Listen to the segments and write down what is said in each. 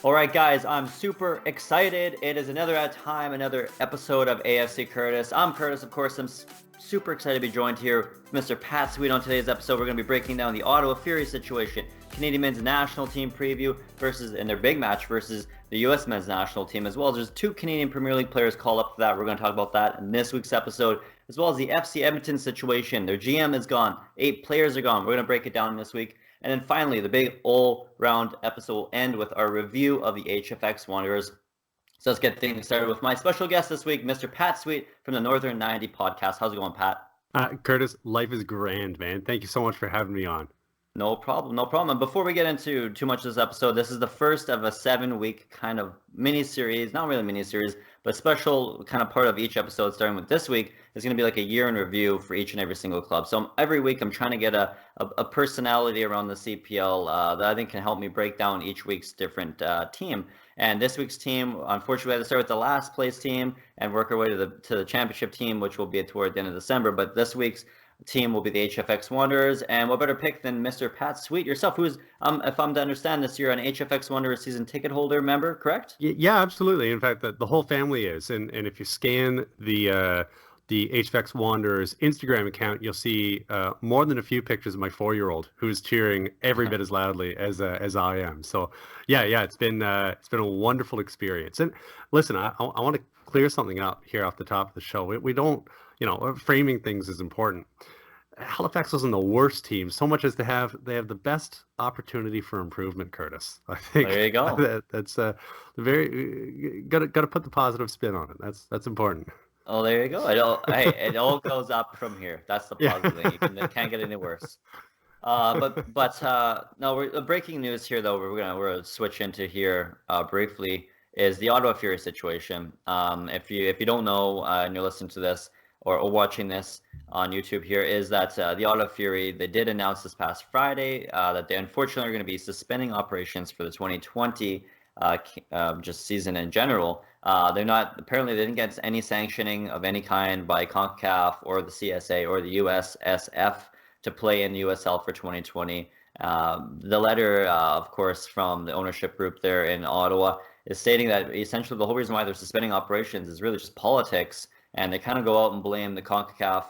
All right, guys, I'm super excited. It is another episode of AFC Curtis. I'm Curtis, of course. I'm super excited to be joined here with Mr. Pat Sweet. On today's episode, we're going to be breaking down the Ottawa Fury situation, Canadian men's national team preview in their big match versus the U.S. men's national team, as well as there's two Canadian Premier League players called up for that. We're going to talk about that in this week's episode, as well as the FC Edmonton situation. Their GM is gone. 8 players are gone. We're going to break it down this week. And then finally, the big all-round episode will end with our review of the HFX Wanderers. So let's get things started with my special guest this week, Mr. Pat Sweet from the Northern 90 podcast. How's it going, Pat? Curtis, life is grand, man. Thank you so much for having me on. No problem. And before we get into too much of this episode, this is the first of a 7-week kind of mini-series, not really mini-series, but special kind of part of each episode starting with this week is going to be like a year in review for each and every single club. So every week I'm trying to get a personality around the CPL that I think can help me break down each week's different team. And this week's team, unfortunately, we had to start with the last place team and work our way to the championship team, which will be toward the end of December. But this week's team will be the HFX Wanderers, and what better pick than Mr. Pat Sweet yourself, who's, if I'm to understand this, you're an HFX Wanderers season ticket holder member, correct? Yeah, absolutely. In fact, the whole family is, and if you scan the HFX Wanderers Instagram account, you'll see more than a few pictures of my 4-year-old who's cheering every bit as loudly as I am. So yeah, it's been a wonderful experience. And listen, I want to clear something up here off the top of the show. We don't, framing things is important. Halifax wasn't the worst team so much as they have the best opportunity for improvement, Curtis. I think there you go. That's very got to put the positive spin on it. That's important. Oh, there you go. It all goes up from here. That's the positive thing. It can't get any worse. No, we're breaking news here though. We're gonna switch into here briefly is the Ottawa Fury situation. If you don't know and you're listening to this or watching this on YouTube here, is that the Ottawa Fury, they did announce this past Friday that they unfortunately are going to be suspending operations for the 2020 just season in general. Apparently they didn't get any sanctioning of any kind by CONCACAF or the CSA or the USSF to play in the USL for 2020. The letter, of course, from the ownership group there in Ottawa is stating that essentially the whole reason why they're suspending operations is really just politics. And they kind of go out and blame the CONCACAF,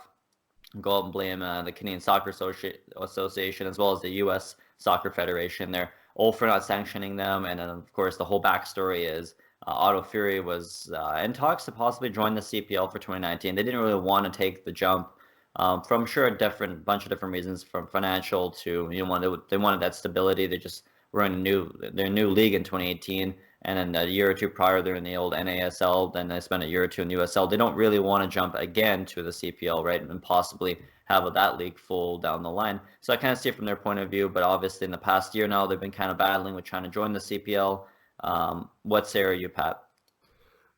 go out and blame the Canadian Soccer Association, as well as the U.S. Soccer Federation. They're all for not sanctioning them. And then, of course, the whole backstory is Ottawa Fury was in talks to possibly join the CPL for 2019. They didn't really want to take the jump from a bunch of different reasons, from financial to they wanted that stability. They just were in their new league in 2018. And then a year or two prior, they're in the old NASL. Then they spent a year or two in the USL. They don't really want to jump again to the CPL, right? And possibly have that league full down the line. So I kind of see it from their point of view. But obviously in the past year now, they've been kind of battling with trying to join the CPL. What say are you, Pat?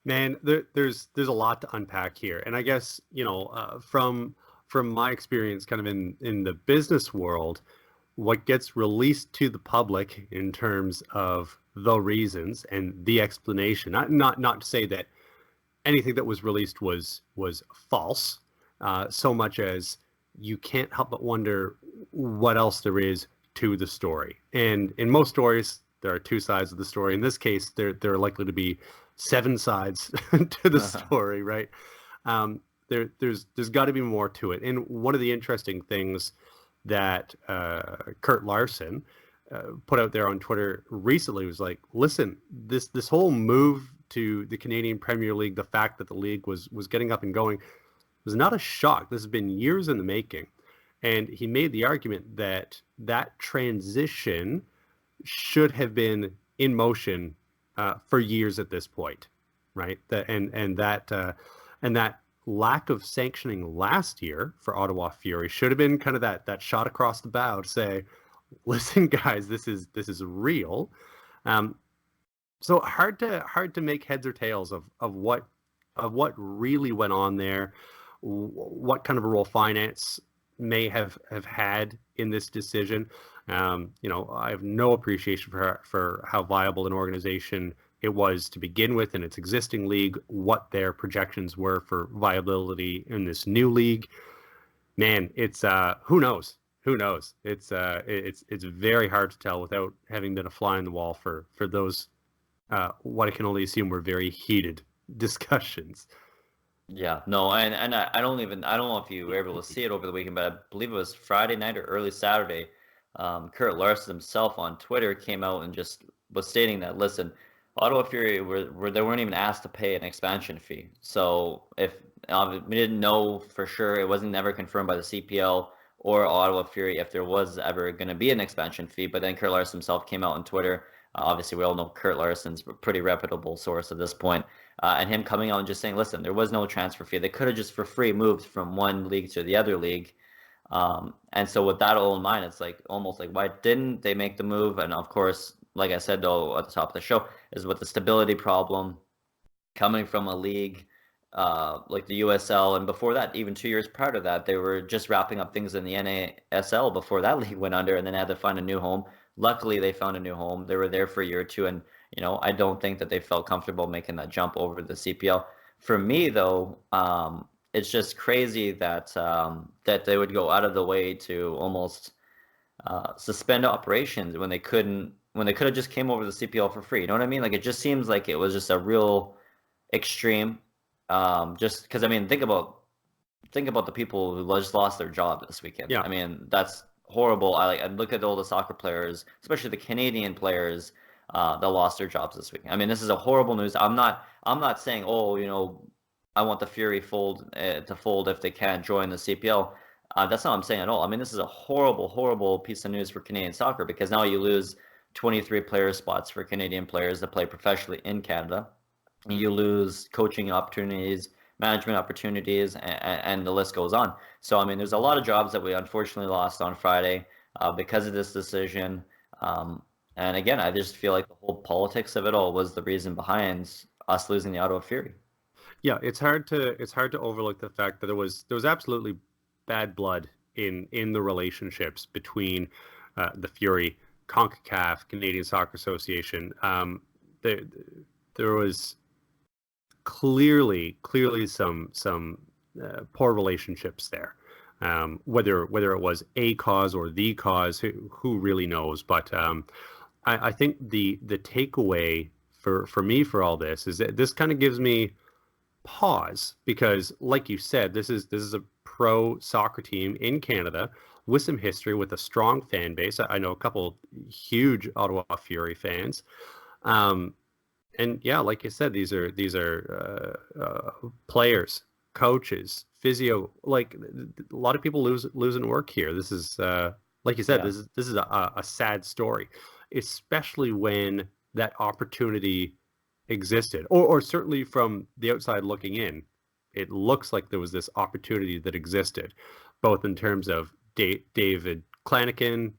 Man, there's a lot to unpack here. And I guess, from my experience kind of in the business world, what gets released to the public in terms of the reasons and the explanation, not to say that anything that was released was false, so much as you can't help but wonder what else there is to the story. And in most stories, there are 2 sides of the story. In this case, there are likely to be 7 sides to the story, right? There's got to be more to it. And one of the interesting things that Kurt Larson put out there on Twitter recently was like, listen, this whole move to the Canadian Premier League, the fact that the league was getting up and going, was not a shock. This has been years in the making. And he made the argument that transition should have been in motion for years at this point, right? And that lack of sanctioning last year for Ottawa Fury should have been kind of that shot across the bow to say, listen, guys, this is real. So hard to make heads or tails of what really went on there, what kind of a role finance may have had in this decision. I have no appreciation for how viable an organization it was to begin with in its existing league, what their projections were for viability in this new league. Man, it's who knows? It's very hard to tell without having been a fly on the wall for those what I can only assume were very heated discussions. Yeah, no, and I don't know if you were able to see it over the weekend, but I believe it was Friday night or early Saturday. Kurt Larson himself on Twitter came out and just was stating that, listen, Ottawa Fury were they weren't even asked to pay an expansion fee. So if we didn't know for sure, it wasn't never confirmed by the CPL or Ottawa Fury if there was ever going to be an expansion fee. But then Kurt Larson himself came out on Twitter. Obviously, we all know Kurt Larson's a pretty reputable source at this point. And him coming out and just saying, listen, there was no transfer fee. They could have just for free moved from one league to the other league. And so with that all in mind, it's like almost like, why didn't they make the move? And of course, like I said, though, at the top of the show, is with the stability problem coming from a league like the USL. And before that, even 2 years prior to that, they were just wrapping up things in the NASL before that league went under and then had to find a new home. Luckily, they found a new home. They were there for a year or two. And I don't think that they felt comfortable making that jump over the CPL. For me, though, it's just crazy that that they would go out of the way to almost suspend operations when they could have just came over the CPL for free. You know what I mean? Like it just seems like it was just a real extreme. Just because I mean, think about the people who just lost their job this weekend. Yeah. I mean, that's horrible. I look at all the soccer players, especially the Canadian players that lost their jobs this week. I mean, this is a horrible news. I'm not saying, I want the Fury to fold if they can't join the CPL. That's not what I'm saying at all. I mean, this is a horrible, horrible piece of news for Canadian soccer because now you lose 23 player spots for Canadian players that play professionally in Canada. You lose coaching opportunities, management opportunities, and the list goes on. So, I mean, there's a lot of jobs that we unfortunately lost on Friday because of this decision. And again, I just feel like the whole politics of it all was the reason behind us losing the Ottawa Fury. Yeah, it's hard to overlook the fact that there was absolutely bad blood in the relationships between the Fury, CONCACAF, Canadian Soccer Association. There was clearly some poor relationships there. Whether it was a cause or the cause, who really knows? But I think the takeaway for me for all this is that this kind of gives me pause because, like you said, this is a pro soccer team in Canada with some history, with a strong fan base. I know a couple huge Ottawa Fury fans. And yeah, like you said, these are players, coaches, physio. Like a lot of people losing work here. This is like you said, Yeah. this is a sad story, especially when that opportunity existed, or certainly from the outside looking in, it looks like there was this opportunity that existed, both in terms of David Klanikin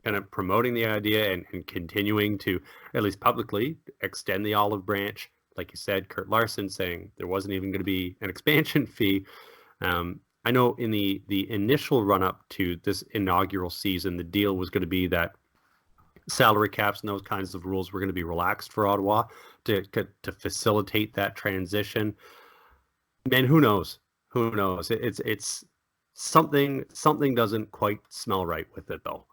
kind of promoting the idea and continuing to, at least publicly, extend the olive branch. Like you said, Kurt Larson saying there wasn't even going to be an expansion fee. I know in the initial run-up to this inaugural season, the deal was going to be that salary caps and those kinds of rules were going to be relaxed for Ottawa to facilitate that transition. Man, who knows? Who knows? It's something doesn't quite smell right with it, though.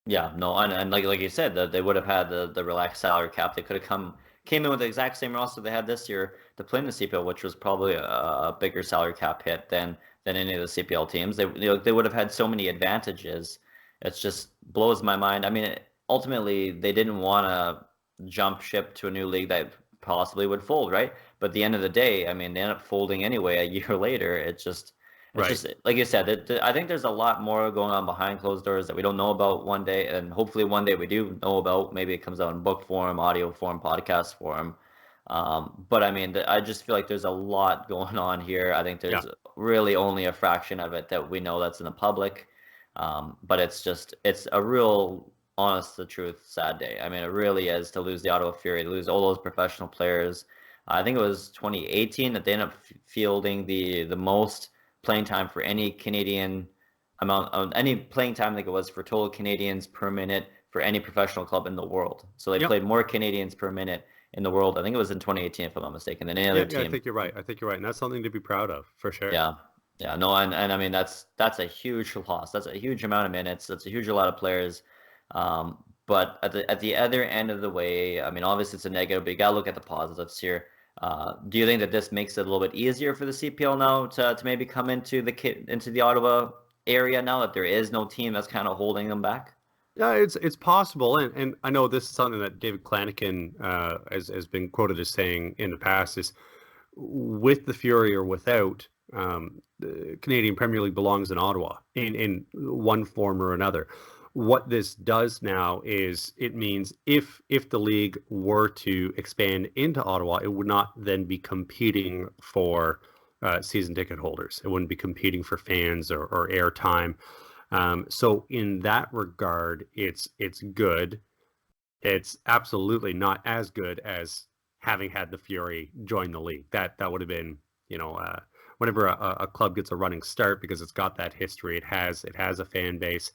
Yeah, no, and like you said, that they would have had the relaxed salary cap. They could have came in with the exact same roster they had this year to play in the CPL, which was probably a bigger salary cap hit than any of the CPL teams. They would have had so many advantages. It just blows my mind. I mean, ultimately, they didn't want to jump ship to a new league that possibly would fold, right? But at the end of the day, I mean, they ended up folding anyway a year later. It's just like you said, I think there's a lot more going on behind closed doors that we don't know about one day, and hopefully one day we do know about. Maybe it comes out in book form, audio form, podcast form. But I mean, I just feel like there's a lot going on here. I think there's really only a fraction of it that we know that's in the public. But it's a real, honest to truth, sad day. I mean, it really is to lose the Ottawa Fury, to lose all those professional players. I think it was 2018 that they ended up fielding the most playing time for any Canadian amount of any playing time, like it was for total Canadians per minute for any professional club in the world. So they played more Canadians per minute in the world. I think it was in 2018, if I'm not mistaken, than any other team. Yeah, I think you're right. And that's something to be proud of, for sure. Yeah. No, and I mean that's a huge loss. That's a huge amount of minutes. That's a huge lot of players. But But at the other end of the way, I mean, obviously it's a negative, but you gotta look at the positives here. Do you think that this makes it a little bit easier for the CPL now to maybe come into the Ottawa area now that there is no team that's kind of holding them back? Yeah, it's possible, and I know this is something that David Klanikin has been quoted as saying in the past is with the Fury or without, the Canadian Premier League belongs in Ottawa in one form or another. What this does now is it means if the league were to expand into Ottawa, it would not then be competing for season ticket holders. It wouldn't be competing for fans or airtime. So in that regard, it's good. It's absolutely not as good as having had the Fury join the league. That would have been, whenever a club gets a running start because it's got that history, it has a fan base.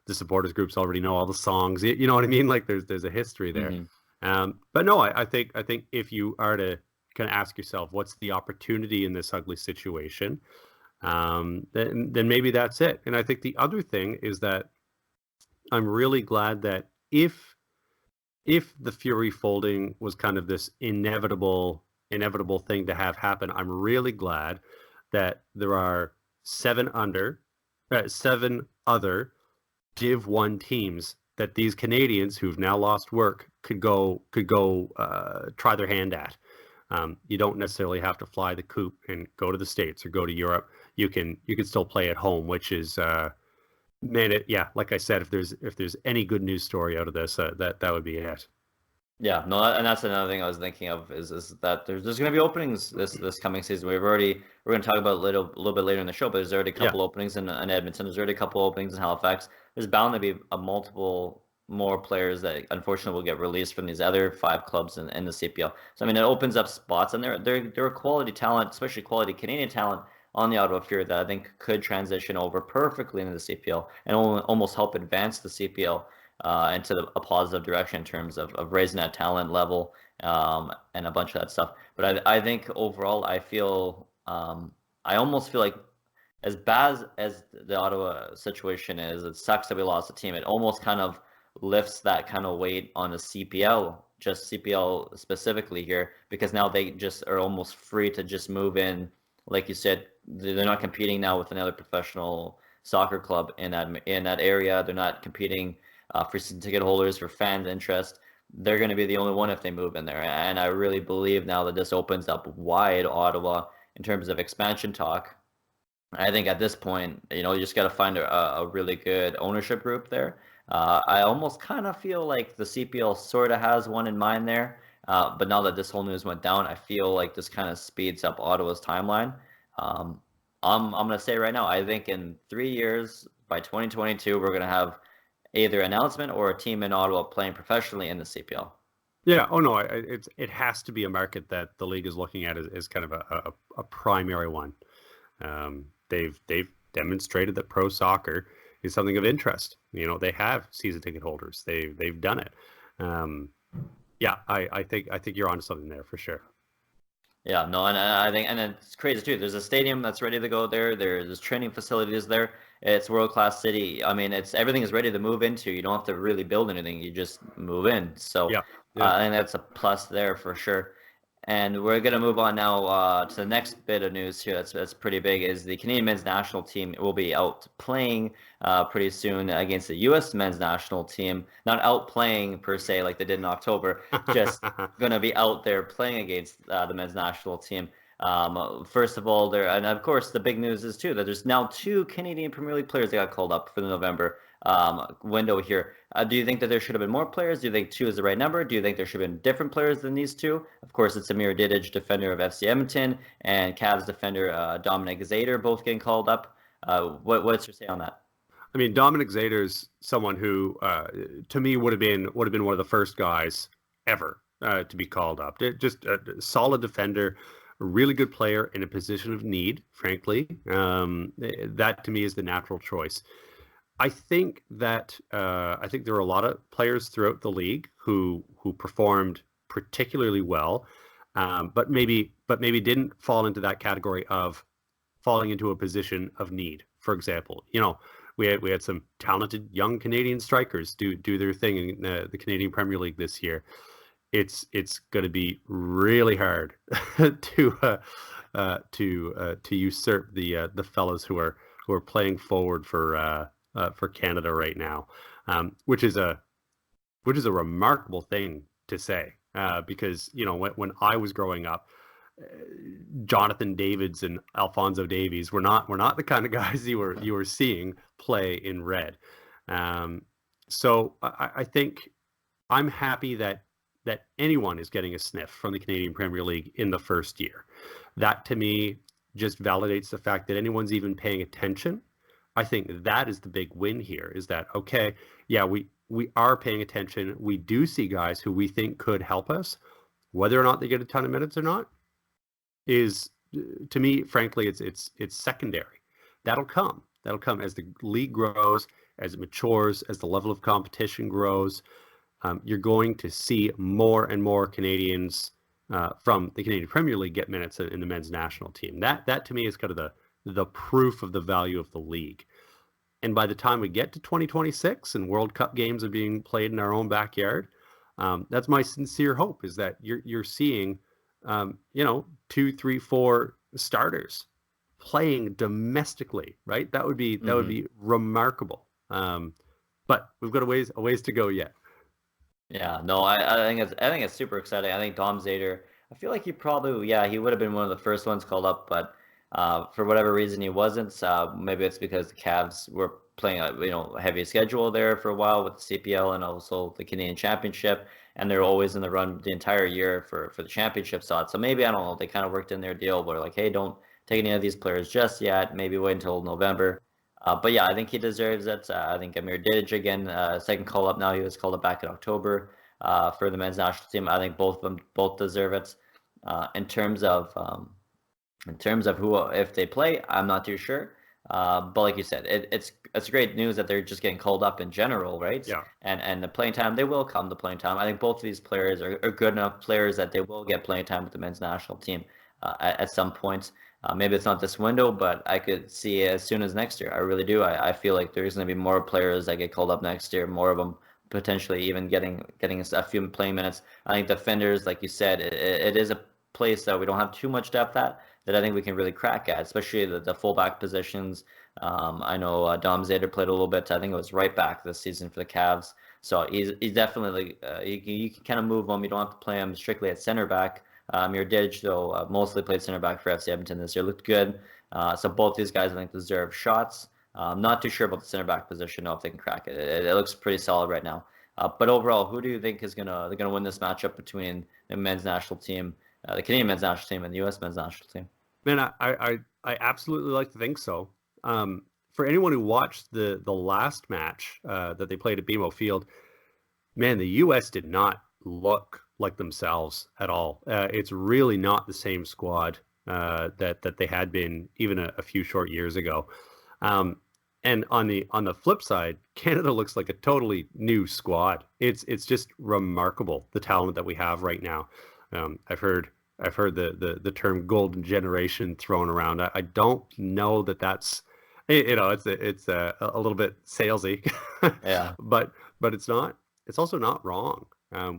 The supporters groups already know all the songs. You know what I mean? Like there's a history there. But no, I think if you are to kind of ask yourself, what's the opportunity in this ugly situation? Then maybe that's it. And I think the other thing is that I'm really glad that if the Fury folding was kind of this inevitable thing to have happen, I'm really glad that there are seven other Div 1 teams that these Canadians who've now lost work could go try their hand at. You don't necessarily have to fly the coop and go to the States or go to Europe. You can still play at home, which is like I said, if there's any good news story out of this, that would be it. Yeah, no, and that's another thing I was thinking of is that there's going to be openings this coming season. We're going to talk about a little bit later in the show, but there's already a couple openings in Edmonton. There's already a couple openings in Halifax. There's bound to be a multiple more players that unfortunately will get released from these other 5 clubs in the CPL. So I mean, it opens up spots, and there are quality talent, especially quality Canadian talent on the Ottawa Fury that I think could transition over perfectly into the CPL and almost help advance the CPL into a positive direction in terms of raising that talent level and a bunch of that stuff. But I think overall, I almost feel like as bad as the Ottawa situation is, it sucks that we lost the team. It almost kind of lifts that kind of weight on the CPL, just CPL specifically here, because now they just are almost free to just move in. Like you said, they're not competing now with another professional soccer club in that area. They're not competing for season ticket holders, for fans' interest. They're going to be the only one if they move in there. And I really believe now that this opens up wide Ottawa in terms of expansion talk. I think at this point, you just got to find a really good ownership group there. I almost kind of feel like the CPL sort of has one in mind there. But now that this whole news went down, I feel like this kind of speeds up Ottawa's timeline. I'm going to say right now, I think in 3 years, by 2022, we're going to have either announcement or a team in Ottawa playing professionally in the CPL. Yeah. Oh no, it has to be a market that the league is looking at as kind of a primary one. They've demonstrated that pro soccer is something of interest. They have season ticket holders. They've done it. I think you're onto something there for sure. Yeah, no, and I think, and it's crazy too. There's a stadium that's ready to go there. There's training facilities there. It's world-class city. I mean, everything is ready to move into. You don't have to really build anything. You just move in. So, and that's a plus there for sure. And we're going to move on now to the next bit of news here that's pretty big is the Canadian men's national team will be out playing pretty soon against the U.S. men's national team. Not out playing per se like they did in October, just going to be out there playing against the men's national team. First of all, and of course the big news is too that there's now 2 Canadian Premier League players that got called up for the November window here. Do you think that there should have been more players? Do you think 2 is the right number? Do you think there should have been different players than these 2? Of course, it's Amir Didic, defender of FC Edmonton, and Cavs defender Dominic Zader, both getting called up. What's your say on that? I mean, Dominic Zader's someone who, to me, would have been one of the first guys ever to be called up. Just a solid defender, a really good player in a position of need. Frankly, that to me is the natural choice. I think that there are a lot of players throughout the league who performed particularly well, but maybe didn't fall into that category of falling into a position of need. For example, we had some talented young Canadian strikers do their thing in the Canadian Premier League this year. It's going to be really hard to usurp the fellows who are playing forward for Canada right now, which is a remarkable thing to say, because when I was growing up, Jonathan Davids and Alphonso Davies were not the kind of guys you were seeing play in red. So I think I'm happy that anyone is getting a sniff from the Canadian Premier League in the first year. That to me just validates the fact that anyone's even paying attention. I think that is the big win here, is that, okay, yeah, we are paying attention. We do see guys who we think could help us. Whether or not they get a ton of minutes or not is, to me, frankly, it's secondary. That'll come as the league grows, as it matures, as the level of competition grows. You're going to see more and more Canadians from the Canadian Premier League get minutes in the men's national team. That to me is kind of the proof of the value of the league. And by the time we get to 2026 and World Cup games are being played in our own backyard, that's my sincere hope, is that you're seeing 2, 3, 4 starters playing domestically, right? That would be remarkable. But we've got a ways to go yet. Yeah, no, I think it's super exciting. I think Dom Zader, I feel like he would have been one of the first ones called up, but for whatever reason he wasn't. Maybe it's because the Cavs were playing a heavy schedule there for a while with the CPL and also the Canadian Championship, and they're always in the run the entire year for the championship slot. So maybe, I don't know, they kind of worked in their deal where, like, hey, don't take any of these players just yet. Maybe wait until November. But yeah, I think he deserves it. I think Amir Didic, again, second call up now. He was called up back in October for the men's national team. I think both of them deserve it. In terms of who, if they play, I'm not too sure. But like you said, it's great news that they're just getting called up in general, right? Yeah. And the playing time, they will come to playing time. I think both of these players are good enough players that they will get playing time with the men's national team at some point. Maybe it's not this window, but I could see it as soon as next year. I really do. I feel like there's going to be more players that get called up next year, more of them potentially even getting a few playing minutes. I think defenders, like you said, it is a place that we don't have too much depth at, that I think we can really crack at, especially the fullback positions. I know Dom Zader played a little bit. I think it was right back this season for the Cavs. So he's definitely, you can kind of move him. You don't have to play him strictly at center back. Amir Didic, though, mostly played center back for FC Edmonton this year, looked good. So both these guys, I think, deserve shots. I'm not too sure about the center back position, though, if they can crack it. It looks pretty solid right now. But overall, who do you think is gonna win this matchup between the men's national team, the Canadian men's national team, and the U.S. men's national team? Man, I absolutely like to think so. For anyone who watched the last match that they played at BMO Field, man, the U.S. did not look like themselves at all. It's really not the same squad that they had been even a few short years ago. And on the flip side, Canada looks like a totally new squad. It's just remarkable, the talent that we have right now. I've heard the term golden generation thrown around. I don't know that's, it's a little bit salesy. Yeah. but it's not. It's also not wrong.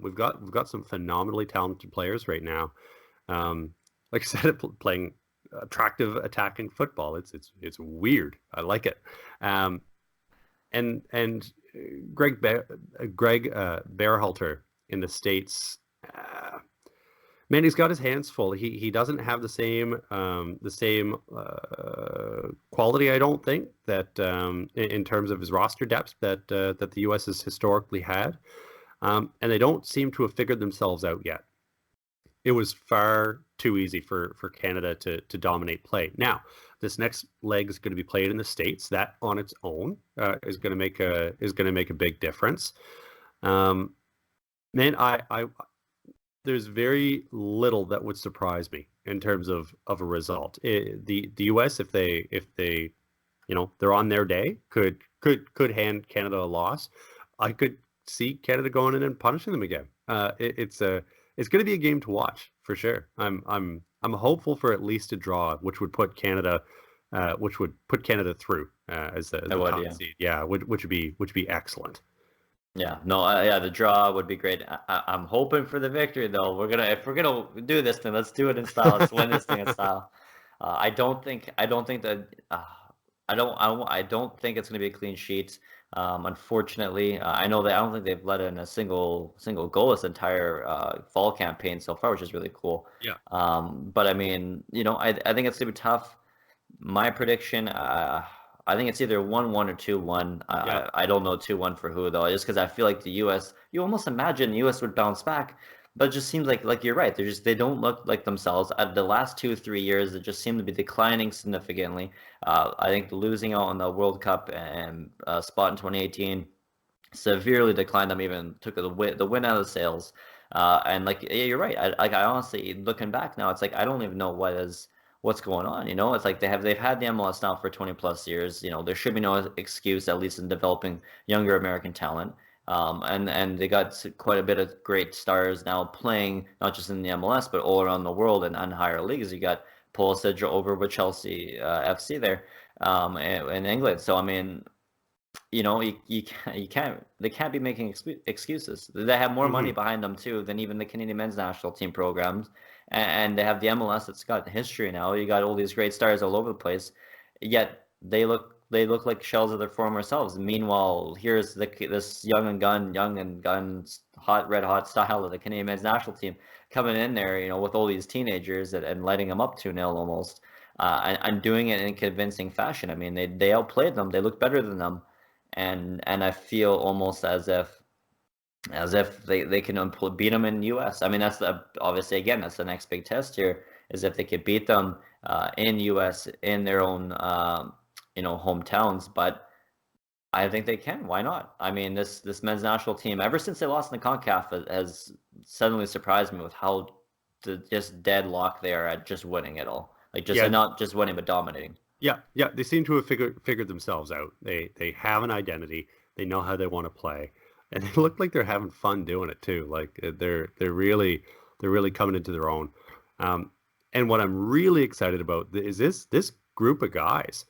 We've got some phenomenally talented players right now. Like I said, playing attractive attacking football. It's weird. I like it. And Greg Berhalter in the States, man, he's got his hands full. He doesn't have the same quality, I don't think, that in terms of his roster depth that the U.S. has historically had. And they don't seem to have figured themselves out yet. It was far too easy for Canada to dominate play. Now, this next leg is going to be played in the States. That on its own is going to make a big difference. Man, there's very little that would surprise me in terms of a result. The U.S., if they they're on their day, could hand Canada a loss. I could see Canada going in and punishing them again. It's going to be a game to watch for sure. I'm hopeful for at least a draw, which would put Canada which would put Canada through as the top seed. Yeah, which would be excellent. Yeah, no, yeah, the draw would be great. I'm hoping for the victory though. If we're gonna do this thing, let's do it in style. Let's win this thing in style. I don't think that I don't think it's gonna be a clean sheet. Unfortunately, I know that I don't think they've let in a single goal this entire fall campaign so far, which is really cool. Yeah. But I mean, I think it's gonna be tough. My prediction, I think it's either 1-1 or 2-1. I don't know 2-1 for who though, just because I feel like the U.S. You almost imagine the U.S. would bounce back, but it just seems like you're right. They don't look like themselves. The last 2-3 years, it just seemed to be declining significantly. I think losing out on the World Cup and spot in 2018 severely declined them. Even took the win out of the sails. And yeah, you're right. I honestly, looking back now, it's like I don't even know what's going on. It's like they've had the MLS now for 20 plus years. There should be no excuse, at least in developing younger American talent. And they got quite a bit of great stars now playing, not just in the MLS, but all around the world and on higher leagues. You got Pulisic over with Chelsea FC there in England. So I mean, they can't be making excuses. They have more money behind them too than even the Canadian men's national team programs, and they have the MLS that's got history now. You got all these great stars all over the place, yet they look like shells of their former selves. Meanwhile, here's this young and gun, red hot style of the Canadian men's national team coming in there, with all these teenagers and lighting them up 2-0 almost, and doing it in convincing fashion. I mean, they outplayed them. They look better than them. And I feel almost as if they can beat them in the U.S. I mean, obviously again, that's the next big test here, is if they could beat them in U.S. in their own hometowns. But I think they can. Why not? I mean, this men's national team, ever since they lost in the CONCACAF, has suddenly surprised me with how just deadlock they are at just winning it all. Not just winning, but dominating. Yeah, they seem to have figured themselves out. They have an identity. They know how they want to play, and they look like they're having fun doing it too. Like they're really coming into their own. And what I'm really excited about is this group of guys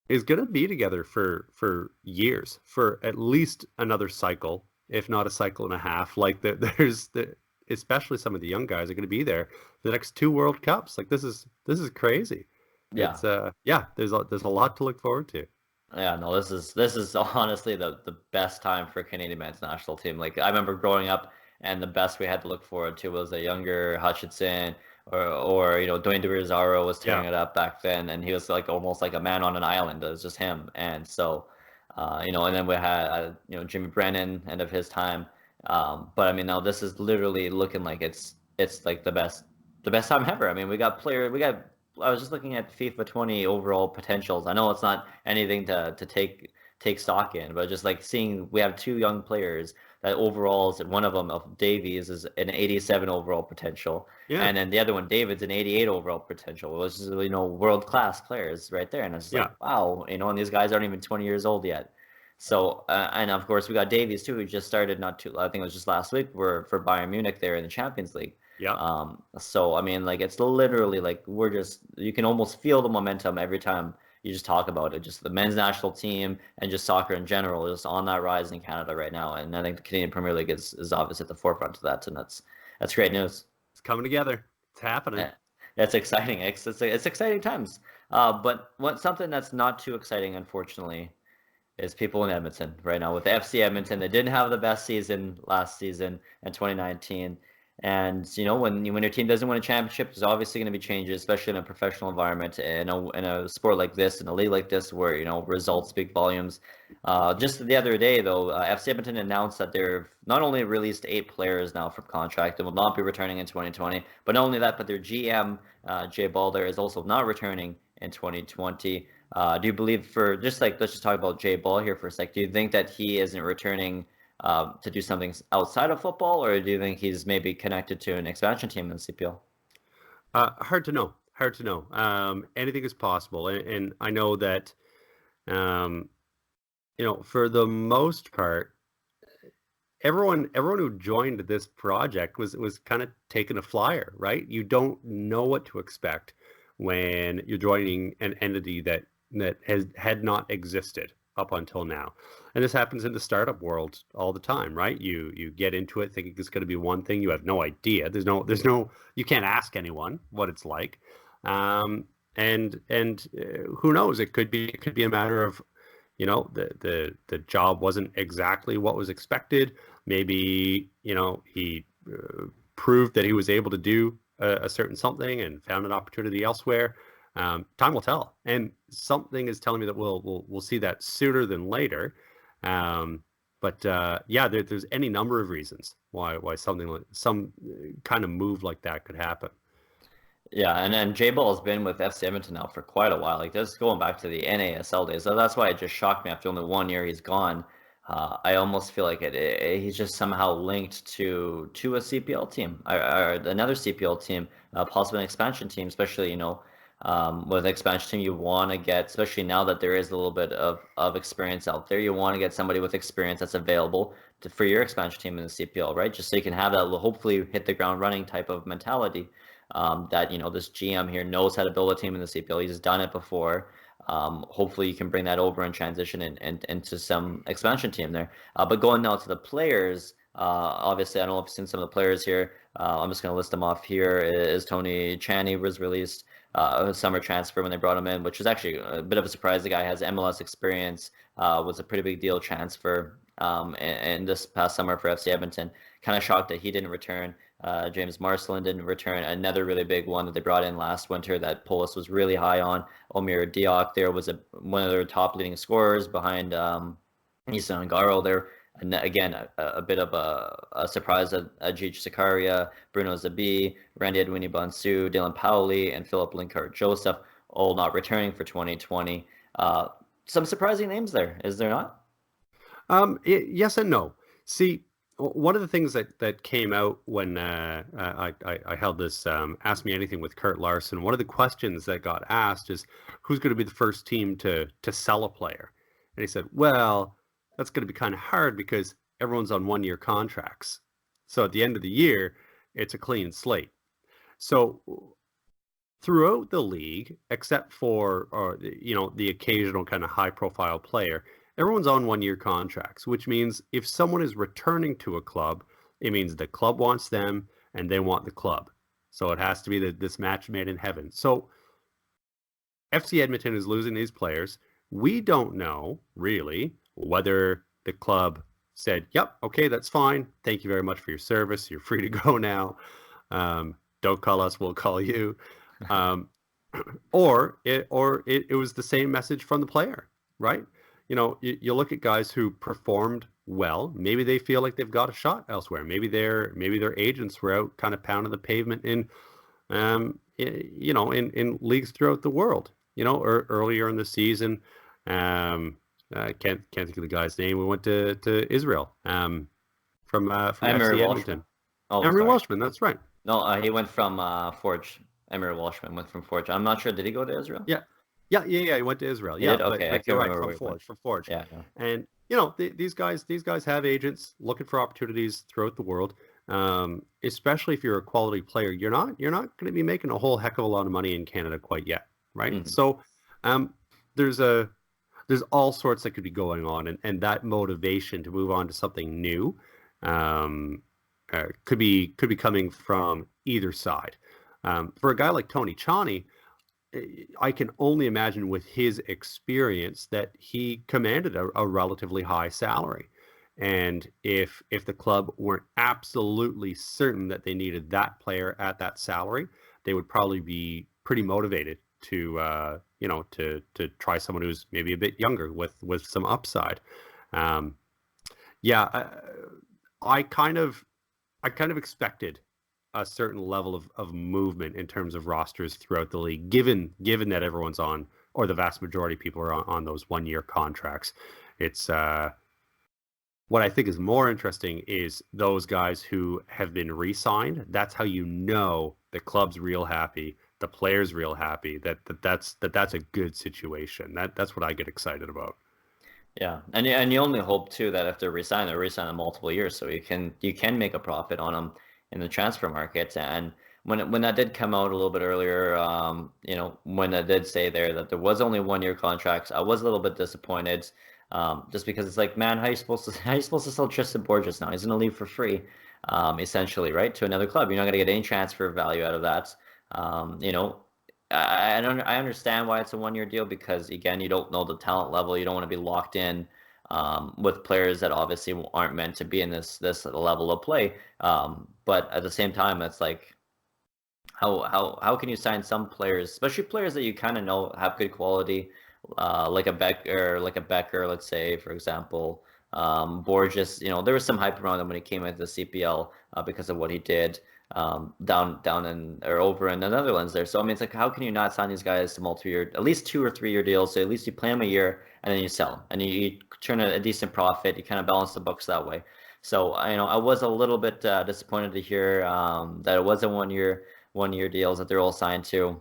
is going to be together for years, for at least another cycle, if not a cycle and a half. Like especially some of the young guys are going to be there for the next 2 World Cups. Like this is crazy. Yeah. It's there's a lot to look forward to. Yeah, no, this is honestly the best time for Canadian men's national team. Like I remember growing up, and the best we had to look forward to was a younger Hutchinson or Dwayne DeRosario was tearing it up back then, and he was like almost like a man on an island. It was just him, and so and then we had Jimmy Brennan, end of his time. But I mean, now this is literally looking like it's like the best time ever. I mean, I was just looking at FIFA 20 overall potentials. I know it's not anything to take stock in, but just like seeing we have 2 young players that overalls, and one of them, of Davies, is an 87 overall potential, and then the other one, David's, an 88 overall potential. Which is world class players right there, and it's like wow, and these guys aren't even 20 years old yet. So and of course we got Davies too, who just started I think it was just last week for Bayern Munich there in the Champions League. Yeah. So I mean, like it's literally like you can almost feel the momentum every time you just talk about it. Just the men's national team and just soccer in general is on that rise in Canada right now, and I think the Canadian Premier League is obviously at the forefront of that, and that's great news. It's coming together. It's happening. That's exciting. It's exciting times. But something that's not too exciting, unfortunately, is people in Edmonton right now with the FC Edmonton. They didn't have the best season last season in 2019. And when your team doesn't win a championship, there's obviously going to be changes, especially in a professional environment, in a sport like this, in a league like this, where results speak volumes. Just the other day, though, FC Edmonton announced that they've not only released 8 players now from contract and will not be returning in 2020, but not only that, but their GM Jay Balder is also not returning in 2020. Do you believe let's just talk about Jay Ball here for a sec. Do you think that he isn't returning to do something outside of football, or do you think he's maybe connected to an expansion team in the CPL? Hard to know. Anything is possible, and I know that for the most part, everyone who joined this project was kind of taking a flyer, right? You don't know what to expect when you're joining an entity that had not existed up until now. And this happens in the startup world all the time, right? You get into it thinking it's going to be one thing. You have no idea. You can't ask anyone what it's like. And who knows? It could be a matter of, the job wasn't exactly what was expected. Maybe, he proved that he was able to do a certain something and found an opportunity elsewhere. Time will tell, and something is telling me that we'll see that sooner than later. But there's any number of reasons why something like some kind of move like that could happen. Yeah, and then J-Ball has been with FC Edmonton now for quite a while. Like this going back to the NASL days. So that's why it just shocked me after only 1 year he's gone. I almost feel like he's just somehow linked to a CPL team or another CPL team, possibly an expansion team. Especially with an expansion team, you want to get, especially now that there is a little bit of experience out there, you want to get somebody with experience that's available for your expansion team in the CPL, right? Just so you can have that hopefully hit the ground running type of mentality. That this GM here knows how to build a team in the CPL. He's done it before. Hopefully you can bring that over and transition into some expansion team there. But going now to the players, obviously I don't know if you've seen some of the players here. I'm just going to list them off here. Is Tony Chaney was released a summer transfer when they brought him in, which was actually a bit of a surprise. The guy has MLS experience, was a pretty big deal transfer in this past summer for FC Edmonton. Kind of shocked that he didn't return. James Marcelin didn't return. Another really big one that they brought in last winter that Polis was really high on. Omir Diok there was one of their top leading scorers behind Isan Ngaro there. And again, a bit of a surprise that Ajij Sakaria, Bruno Zabi, Randy Edwini Bonsu, Dylan Powley, and Philip Linkart Joseph all not returning for 2020. Some surprising names there, is there not? Yes and no. See, one of the things that came out when I held this Ask Me Anything with Kurt Larson, one of the questions that got asked is, who's going to be the first team to sell a player? And he said, well, that's going to be kind of hard because everyone's on 1-year contracts. So at the end of the year, it's a clean slate. So throughout the league, except for the occasional kind of high-profile player, everyone's on 1-year contracts, which means if someone is returning to a club, it means the club wants them and they want the club. So it has to be this match made in heaven. So FC Edmonton is losing these players. We don't know really whether the club said, yep, okay, that's fine. Thank you very much for your service. You're free to go now. Don't call us, we'll call you. Or it was the same message from the player, right? You look at guys who performed well. Maybe they feel like they've got a shot elsewhere. Maybe their agents were out kind of pounding the pavement in leagues throughout the world. Or earlier in the season, I can't think of the guy's name. We went to Israel from FC Edmonton. Oh, Emery Walshman, that's right. No, he went from Forge. Emery Walshman went from Forge. I'm not sure. Did he go to Israel? Yeah. He went to Israel. Yeah, okay. I can't remember from Forge. Yeah. And these guys have agents looking for opportunities throughout the world. Especially if you're a quality player, you're not going to be making a whole heck of a lot of money in Canada quite yet, right? Mm-hmm. So there's all sorts that could be going on, and that motivation to move on to something new could be coming from either side. For a guy like Tony Chaney, I can only imagine with his experience that he commanded a relatively high salary. And if the club weren't absolutely certain that they needed that player at that salary, they would probably be pretty motivated to try someone who's maybe a bit younger with some upside. I kind of expected a certain level of movement in terms of rosters throughout the league, given that everyone's on, or the vast majority of people are on those 1-year contracts. It's what I think is more interesting is those guys who have been re-signed. That's how the club's real happy, the player's real happy, that's a good situation. That's what I get excited about. Yeah, and you only hope too that if they're re-signed in multiple years, so you can make a profit on them in the transfer market. And when that did come out a little bit earlier, when I did say there that there was only 1 year contracts, I was a little bit disappointed, just because it's like, man, how you supposed to sell Tristan Borges now? He's gonna leave for free, essentially, right, to another club. You're not gonna get any transfer value out of that. I understand why it's a 1 year deal because again, you don't know the talent level. You don't want to be locked in with players that obviously aren't meant to be in this level of play. But at the same time, it's like how can you sign some players, especially players that you kind of know have good quality, like a Becker, let's say, for example. Borges, there was some hype around him when he came into the CPL because of what he did down in or over in the Netherlands there. So I mean, it's like, how can you not sign these guys to multi-year, at least 2 or 3 year deals? So at least you play them a year and then you sell them, and you turn a decent profit. You kind of balance the books that way. So I was a little bit disappointed to hear that it was a 1 year deals that they're all signed to.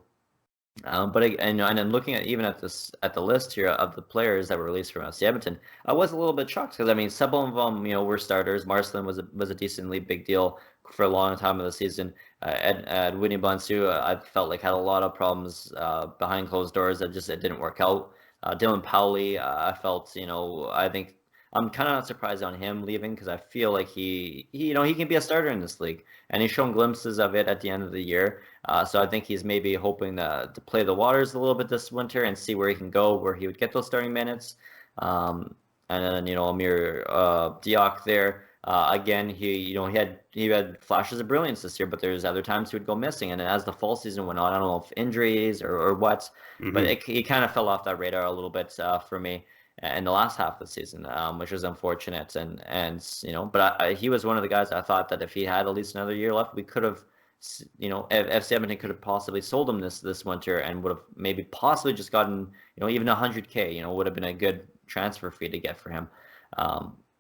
And then looking at even at the list here of the players that were released from FC Edmonton, I was a little bit shocked because I mean some of them were starters. Marcelin was a decently big deal for a long time of the season. Winnie Bonsu, I felt like had a lot of problems behind closed doors that it didn't work out. Dylan Powley, I felt I think I'm kind of not surprised on him leaving because I feel like he can be a starter in this league, and he's shown glimpses of it at the end of the year. So I think he's maybe hoping to play the waters a little bit this winter and see where he can go, where he would get those starting minutes. And then Amir Diak there. Again, he had flashes of brilliance this year, but there's other times he would go missing. And then as the fall season went on, I don't know if injuries or what, but he kind of fell off that radar a little bit for me in the last half of the season, which was unfortunate. But he was one of the guys I thought that if he had at least another year left, we could have, FC Edmonton could have possibly sold him this winter and would have maybe possibly just gotten, even 100K, would have been a good transfer fee to get for him.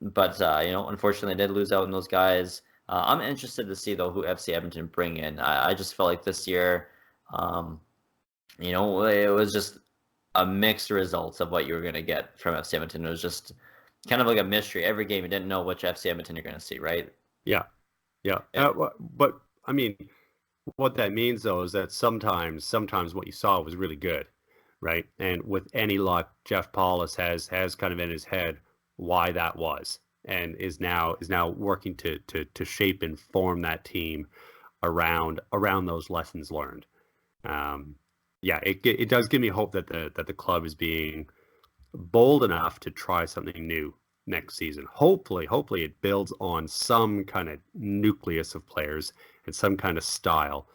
But unfortunately, they did lose out on those guys. I'm interested to see though who FC Edmonton bring in. I just felt like this year, it was just a mixed results of what you were going to get from FC Edmonton. It was just kind of like a mystery. Every game you didn't know which FC Edmonton you're going to see, right? Yeah. But I mean, what that means though is that sometimes what you saw was really good, right? And with any luck, Jeff Paulus has kind of in his head why that was, and is now working to shape and form that team around those lessons learned. It does give me hope that the club is being bold enough to try something new next season. Hopefully it builds on some kind of nucleus of players and some kind of style.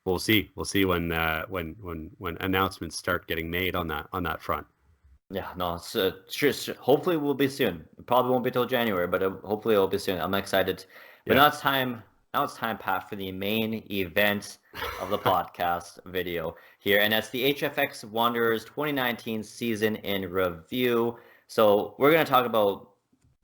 We'll see when announcements start getting made on that front. Yeah, no, it's hopefully it will be soon. It probably won't be till January, but hopefully it will be soon. I'm excited. But now it's time, Pat, for the main event of the podcast video here, and that's the HFX Wanderers 2019 season in review. So we're going to talk about,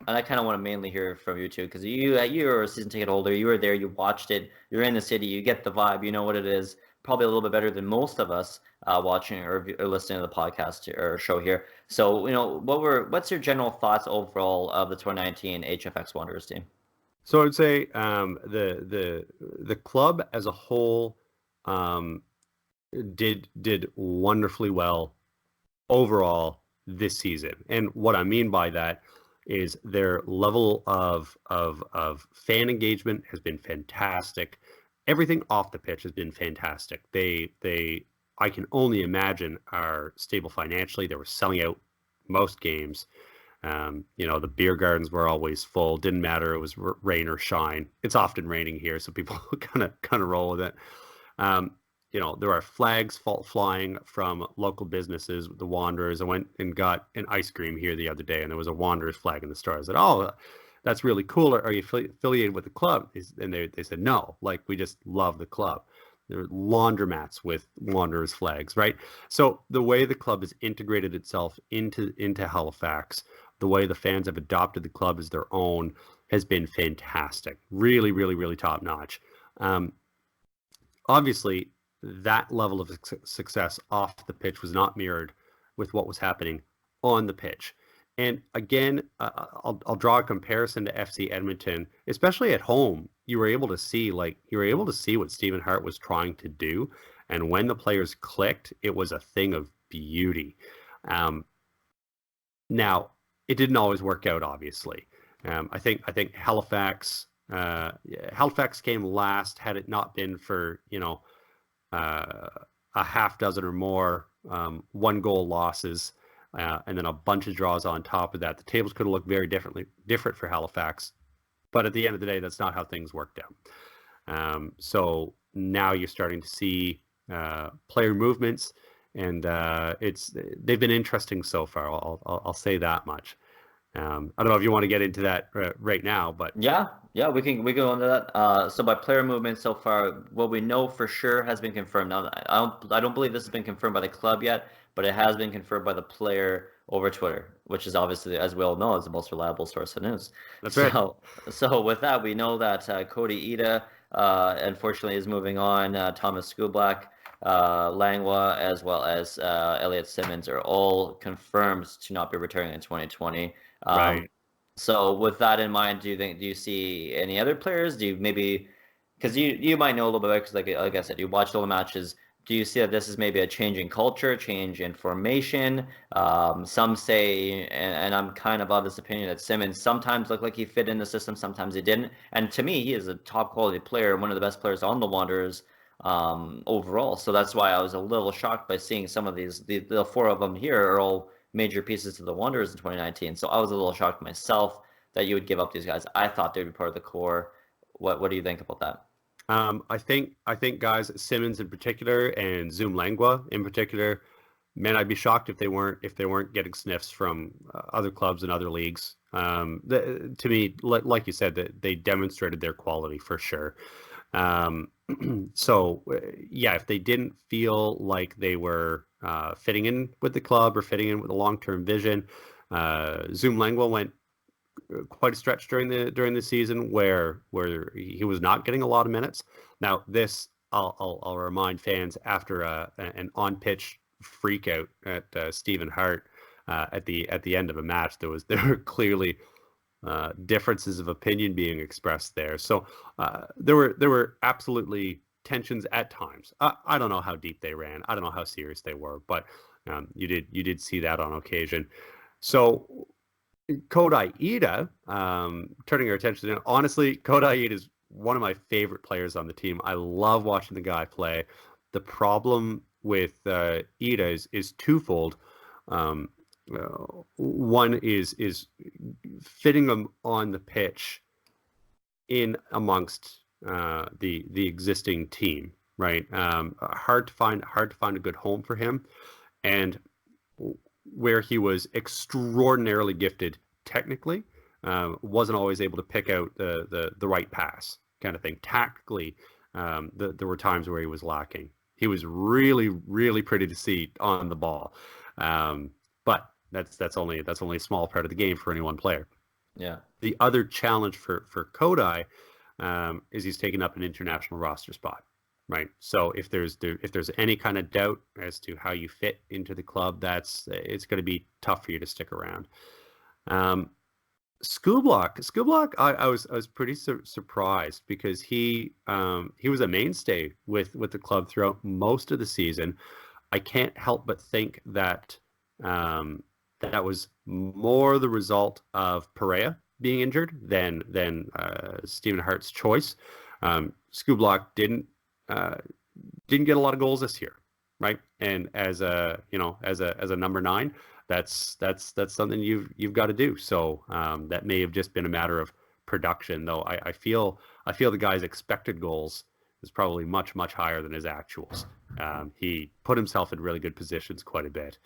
and I kind of want to mainly hear from you too, because you're a season ticket holder. You were there, you watched it, you're in the city, you get the vibe, you know what it is. Probably a little bit better than most of us watching or listening to the podcast or show here. So, what's your general thoughts overall of the 2019 HFX Wanderers team? So I would say the club as a whole did wonderfully well overall this season, and what I mean by that is their level of fan engagement has been fantastic. Everything off the pitch has been fantastic. I can only imagine are stable financially. They were selling out most games. The beer gardens were always full. Didn't matter. It was rain or shine. It's often raining here, so people kind of roll with it. There are flags flying from local businesses. The Wanderers. I went and got an ice cream here the other day, and there was a Wanderers flag in the store. I said, "Oh, that's really cool. Are you affiliated with the club?" And they said, "No, like we just love the club." There are laundromats with Wanderers flags, right? So the way the club has integrated itself into Halifax, the way the fans have adopted the club as their own has been fantastic. Really, really, really top notch. Obviously, that level of success off the pitch was not mirrored with what was happening on the pitch. And again, I'll draw a comparison to FC Edmonton, especially at home. You were able to see what Stephen Hart was trying to do, and when the players clicked, it was a thing of beauty. Now, it didn't always work out, obviously. I think Halifax came last. Had it not been for a half dozen or more 1-goal losses, and then a bunch of draws on top of that, the tables could have looked very different for Halifax. But at the end of the day, that's not how things worked out. So now you're starting to see player movements, and they've been interesting so far. I'll say that much. I don't know if you want to get into that right now, but yeah, we can go into that. So by player movement so far, what we know for sure has been confirmed. Now, I don't believe this has been confirmed by the club yet, but it has been confirmed by the player over Twitter, which is obviously, as we all know, is the most reliable source of news. That's right. So with that, we know that Cody Ida, unfortunately, is moving on. Thomas Skublak, Langwa, as well as Elliot Simmons are all confirmed to not be returning in 2020. Right. So with that in mind, do you see any other players? Do you maybe, because you might know a little bit better, because like I said, you watched all the matches. Do you see that this is maybe a change in culture, change in formation? Some say, and I'm kind of of this opinion, that Simmons sometimes looked like he fit in the system, sometimes he didn't. And to me, he is a top quality player, one of the best players on the Wanderers overall. So that's why I was a little shocked by seeing some of these. The four of them here are all major pieces to the Wanderers in 2019. So I was a little shocked myself that you would give up these guys. I thought they'd be part of the core. What do you think about that? I think guys, Simmons in particular and Zoom Langwa in particular, man, I'd be shocked if they weren't getting sniffs from other clubs and other leagues. To me, like you said, that they demonstrated their quality for sure. So yeah, if they didn't feel like they were fitting in with the club or fitting in with a long-term vision, Zoom Langwa went quite a stretch during the season where he was not getting a lot of minutes. Now this, I'll remind fans, after an on-pitch freak out at Stephen Hart at the end of a match, there were clearly differences of opinion being expressed there. So there were absolutely tensions at times. I don't know how deep they ran. I don't know how serious they were, but you did see that on occasion. So Kodai Ida, turning our attention to, honestly, Kodai Ida is one of my favorite players on the team. I love watching the guy play. The problem with Ida is twofold. One is fitting him on the pitch in amongst the existing team, right? Hard to find a good home for him, and where he was extraordinarily gifted technically, wasn't always able to pick out the right pass, kind of thing. Tactically, there were times where he was lacking. He was really, really pretty to see on the ball, but that's only a small part of the game for any one player. Yeah. The other challenge for Kodai is he's taken up an international roster spot, right? So if there's any kind of doubt as to how you fit into the club, it's going to be tough for you to stick around. Skublak, I was pretty surprised, because he was a mainstay with the club throughout most of the season. I can't help but think that that was more the result of Perea being injured than Stephen Hart's choice. Skublak didn't get a lot of goals this year, right? And as a number 9, that's something you've got to do. So that may have just been a matter of production, though. I feel the guy's expected goals is probably much higher than his actuals. He put himself in really good positions quite a bit.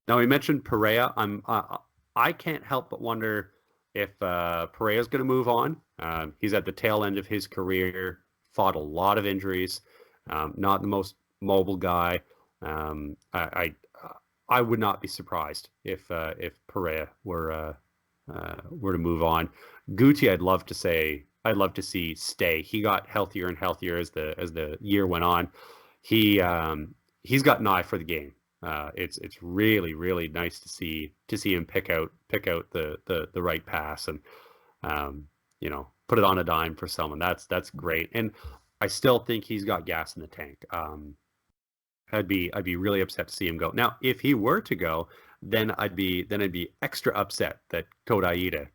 Now, we mentioned Perea. I can't help but wonder if Perea's going to move on. He's at the tail end of his career, fought a lot of injuries, not the most mobile guy. I would not be surprised if Perea were to move on. Guti, I'd love to see stay. He got healthier and healthier as the year went on. He's got an eye for the game. It's really, really nice to see him pick out the right pass and put it on a dime for someone. That's great. And I still think he's got gas in the tank. I'd be really upset to see him go. Now, if he were to go, then I'd be extra upset that Kota Aida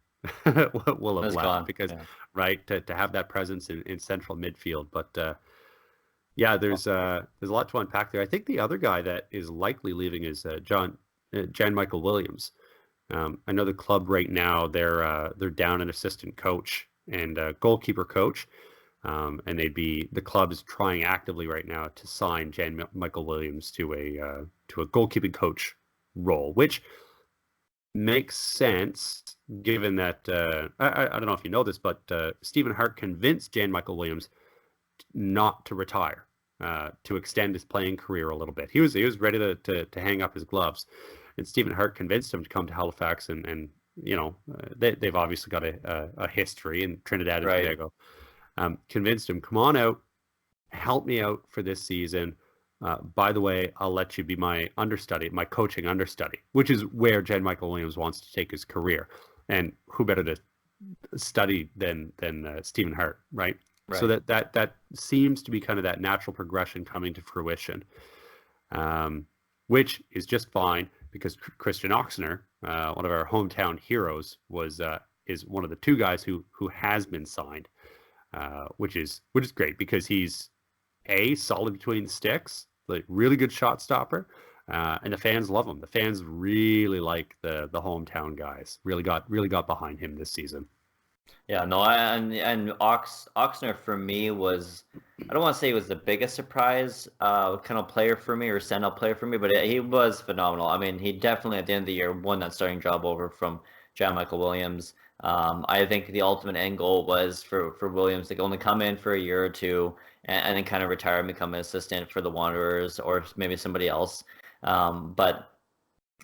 will have left gone. because right to have that presence in central midfield. But yeah, there's a lot to unpack there. I think the other guy that is likely leaving is Jan Michael Williams. I know the club right now they're down an assistant coach and a goalkeeper coach. And the club is trying actively right now to sign Jan Michael Williams to a goalkeeping coach role, which makes sense given that I don't know if you know this, but Stephen Hart convinced Jan Michael Williams not to retire, to extend his playing career a little bit. He was ready to hang up his gloves, and Stephen Hart convinced him to come to Halifax, and they've obviously got a history in Trinidad and Tobago. Convinced him, come on out, help me out for this season. By the way, I'll let you be my understudy, my coaching understudy, which is where Jan Michael Williams wants to take his career. And who better to study than Stephen Hart, right? So that seems to be kind of that natural progression coming to fruition, which is just fine because Christian Oxner, one of our hometown heroes, is one of the two guys who has been signed. Which is great because he's solid between the sticks, like really good shot stopper, and the fans love him. The fans really like the hometown guys. Really got behind him this season. Yeah, no, and Oxner for me was, I don't want to say he was the biggest surprise kind of player for me or standout player for me, but he was phenomenal. I mean, he definitely at the end of the year won that starting job over from Jan Michael Williams. I think the ultimate end goal was for Williams to only come in for a year or two and then kind of retire and become an assistant for the Wanderers or maybe somebody else. But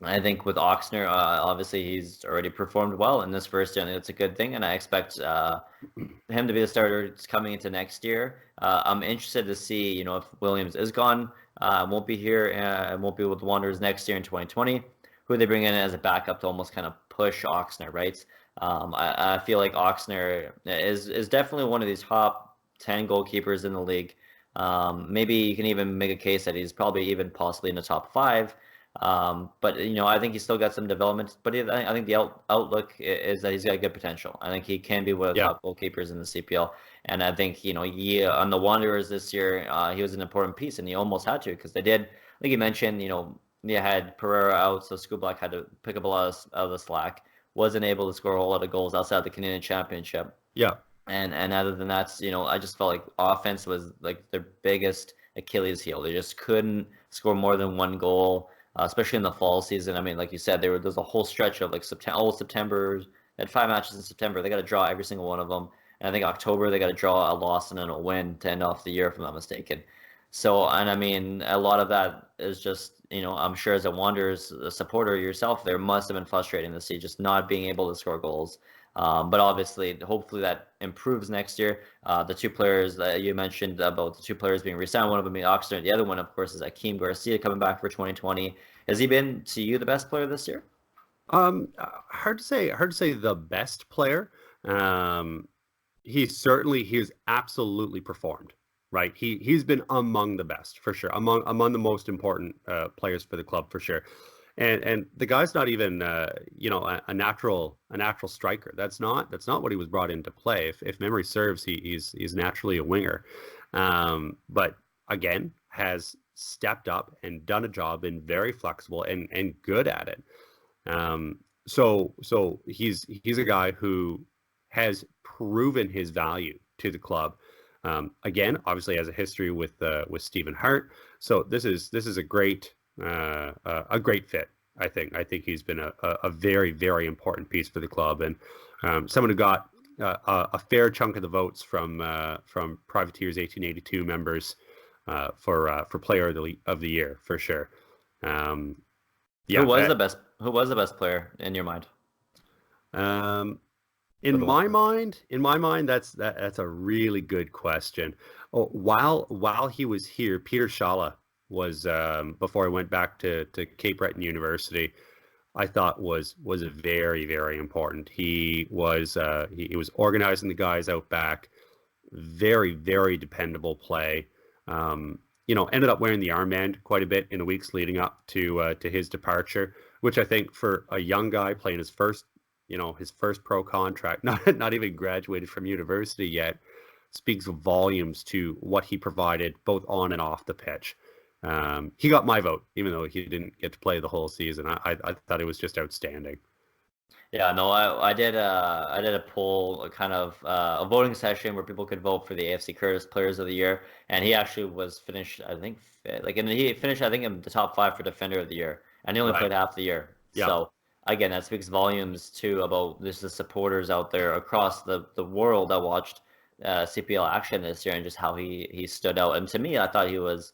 I think with Oxner, obviously he's already performed well in this first year. I think that's a good thing, and I expect him to be the starter coming into next year. I'm interested to see, if Williams is gone, won't be here, and won't be with the Wanderers next year in 2020, who they bring in as a backup to almost kind of push Oxner, right? I feel like Oxner is definitely one of these top 10 goalkeepers in the league. Maybe you can even make a case that he's probably even possibly in the top 5. But I think he's still got some development. But I think the outlook is that he's got good potential. I think he can be one of the top goalkeepers in the CPL. And I think on the Wanderers this year, he was an important piece, and he almost had to because they did. Like you mentioned, you had Pereira out, so Skublak had to pick up a lot of the slack. Wasn't able to score a whole lot of goals outside the Canadian Championship. Yeah. And other than that, I just felt like offense was like their biggest Achilles heel. They just couldn't score more than one goal, especially in the fall season. I mean, like you said, there's a whole stretch of like September. They had 5 matches in September. They got to draw every single one of them. And I think October they got to draw a loss and then a win to end off the year, if I'm not mistaken. So, and I mean, a lot of that is just, I'm sure as a Wanderers supporter yourself, there must have been frustrating to see just not being able to score goals. But obviously, hopefully that improves next year. The two players that you mentioned about the two players being re-signed, one of them being Oxner, the other one, of course, is Akeem Garcia coming back for 2020. Has he been, to you, the best player this year? Hard to say the best player. He's absolutely performed. Right, he's been among the best for sure, among the most important players for the club for sure, and the guy's not even a natural striker. That's not what he was brought in to play. If memory serves, he's naturally a winger, but again has stepped up and done a job, been very flexible and good at it. So he's a guy who has proven his value to the club. Again, obviously has a history with Stephen Hart, so this is a great fit. I think he's been a very, very important piece for the club, and someone who got a fair chunk of the votes from Privateers 1882 members for Player of the Year for sure. Who was the best player in your mind? In my mind, that's a really good question. Oh, while he was here, Peter Shala was before I went back to Cape Breton University. I thought was very, very important. He was organizing the guys out back. Very, very dependable play. Ended up wearing the armband quite a bit in the weeks leading up to his departure, which I think for a young guy playing his first pro contract, not even graduated from university yet, speaks volumes to what he provided both on and off the pitch. He got my vote, even though he didn't get to play the whole season. I thought it was just outstanding. Yeah, no, I did a poll, a kind of a voting session where people could vote for the AFC Curtis Players of the Year, and he actually was finished, I think, he finished, I think, in the top 5 for Defender of the Year, and he only played half the year. Yeah. So again, that speaks volumes too about the supporters out there across the world that watched CPL action this year and just how he stood out. And to me, I thought he was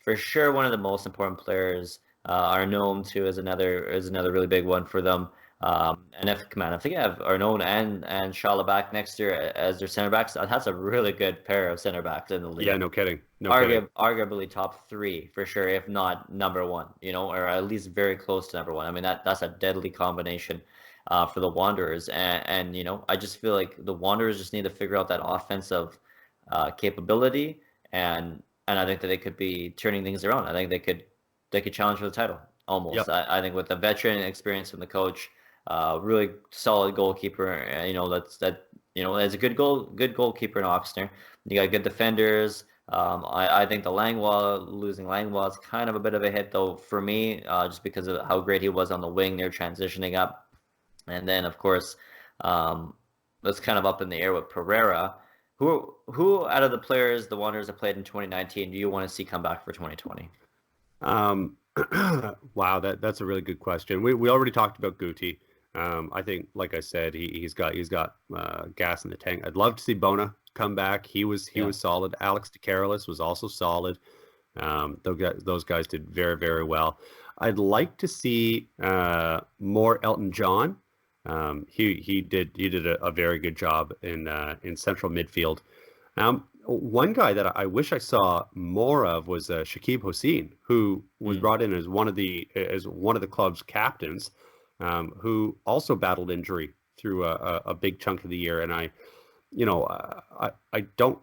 for sure one of the most important players. Arnaud too is another really big one for them. And if they have Arnaud and Shala back next year as their center backs, that's a really good pair of center backs in the league. Yeah, no kidding. Arguably top 3 for sure, if not number 1, or at least very close to number 1. I mean, that's a deadly combination for the Wanderers, and I just feel like the Wanderers just need to figure out that offensive capability, and I think that they could be turning things around. I think they could challenge for the title almost. Yep. I think with the veteran experience from the coach. Really solid goalkeeper. As a good goalkeeper in Oxner. You got good defenders. I think losing Langlois is kind of a bit of a hit though for me, just because of how great he was on the wing. They're transitioning up, and then of course, that's kind of up in the air with Pereira. Who out of the players the Wanderers have played in 2019 do you want to see come back for 2020? Wow, that's a really good question. We already talked about Guti. I think, like I said, he's got gas in the tank. I'd love to see Bona come back. He was solid. Alex DeCarolis was also solid. Those guys did very, very well. I'd like to see more Elton John. He did a very good job in central midfield. One guy that I wish I saw more of was Shakib Hossein, who was brought in as one of the club's captains, who also battled injury through a big chunk of the year. And I don't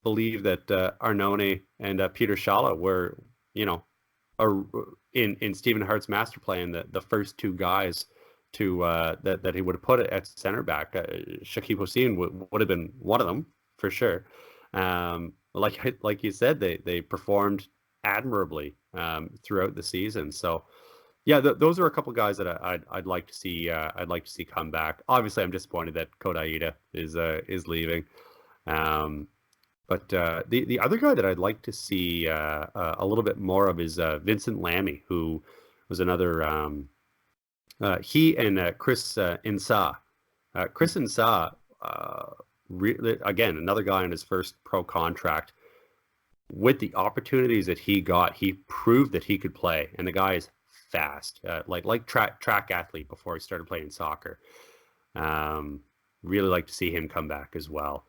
believe that Arnone and Peter Shala were in Stephen Hart's master plan the first 2 guys to that he would have put it at center back. Shakib Hossein would have been one of them for sure. Like you said, they performed admirably throughout the season. So yeah, those are a couple guys that I'd like to see. I'd like to see come back. Obviously, I'm disappointed that Kodaida is leaving. But the other guy that I'd like to see a little bit more of is Vincent Lammy, who was another. He and Chris Insa. Chris Insa. Again, another guy on his first pro contract. With the opportunities that he got, he proved that he could play, and the guy is fast, like track athlete before he started playing soccer. Really like to see him come back as well.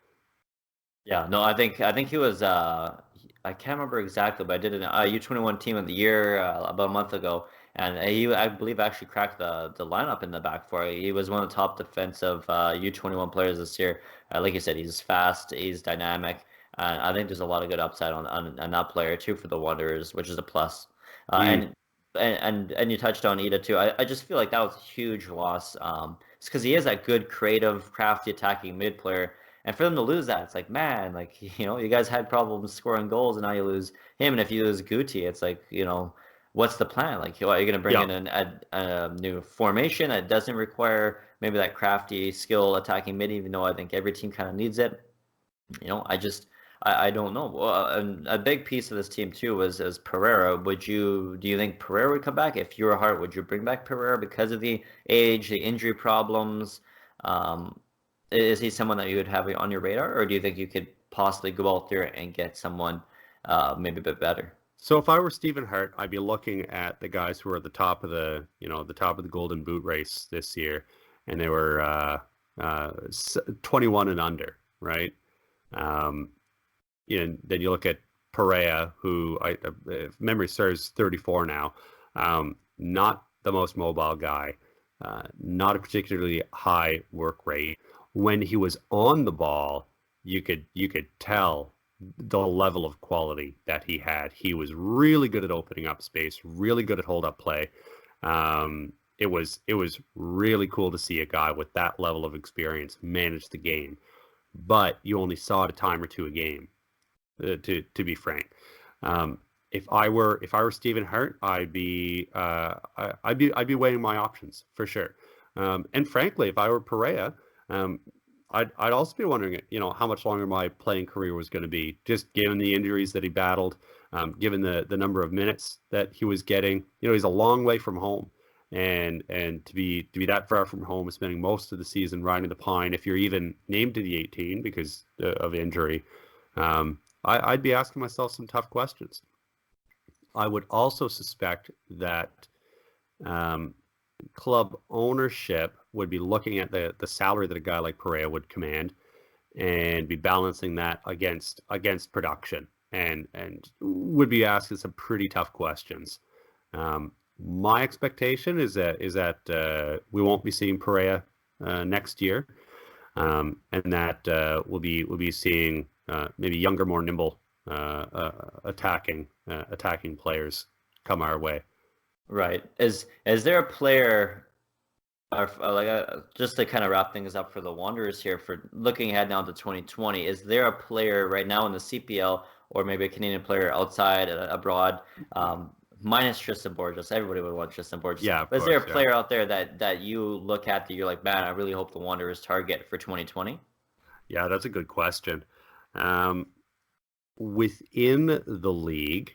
Yeah, no, I think he was. I can't remember exactly, but I did an U21 Team of the Year about a month ago, and I believe actually cracked the lineup in the back four. He was one of the top defensive U21 players this year. Like you said, he's fast, he's dynamic, and I think there's a lot of good upside on that player too for the Wanderers, which is a plus. And you touched on Ida too. I just feel like that was a huge loss. It's because he is that good, creative, crafty, attacking mid player. And for them to lose that, it's like, man, like, you guys had problems scoring goals, and now you lose him. And if you lose Guti, it's like, what's the plan? Like, are you going to bring in a new formation that doesn't require maybe that crafty skill attacking mid, even though I think every team kind of needs it? I don't know. Well, and a big piece of this team too was Pereira. Do you think Pereira would come back? If you were Hart, would you bring back Pereira because of the age, the injury problems? Is he someone that you would have on your radar, or do you think you could possibly go out there and get someone maybe a bit better? So if I were Stephen Hart, I'd be looking at the guys who are at the top of the Golden Boot race this year, and they were 21 and under, right? And then you look at Perea, who if memory serves, 34 now, not the most mobile guy, not a particularly high work rate. When he was on the ball, you could tell the level of quality that he had. He was really good at opening up space, really good at hold up play. It was really cool to see a guy with that level of experience manage the game, but you only saw it a time or two a game. To be frank, if I were Stephen Hart, I'd be weighing my options for sure. And frankly, if I were Perea, I'd also be wondering, how much longer my playing career was going to be, just given the injuries that he battled, given the number of minutes that he was getting. He's a long way from home, and to be that far from home, spending most of the season riding the pine, if you're even named to the 18 because of injury, I'd be asking myself some tough questions. I would also suspect that club ownership would be looking at the salary that a guy like Perea would command and be balancing that against production, and would be asking some pretty tough questions. My expectation is that we won't be seeing Perea next year, and that we'll be seeing maybe younger, more nimble attacking players come our way. Right. Is there a player, just to kind of wrap things up for the Wanderers here, for looking ahead now to 2020, is there a player right now in the CPL, or maybe a Canadian player outside, abroad, minus Tristan Borges? Everybody would want Tristan Borges. Yeah, but is there a player out there that you look at that you're like, man, I really hope the Wanderers target for 2020? Yeah, that's a good question. Within the league,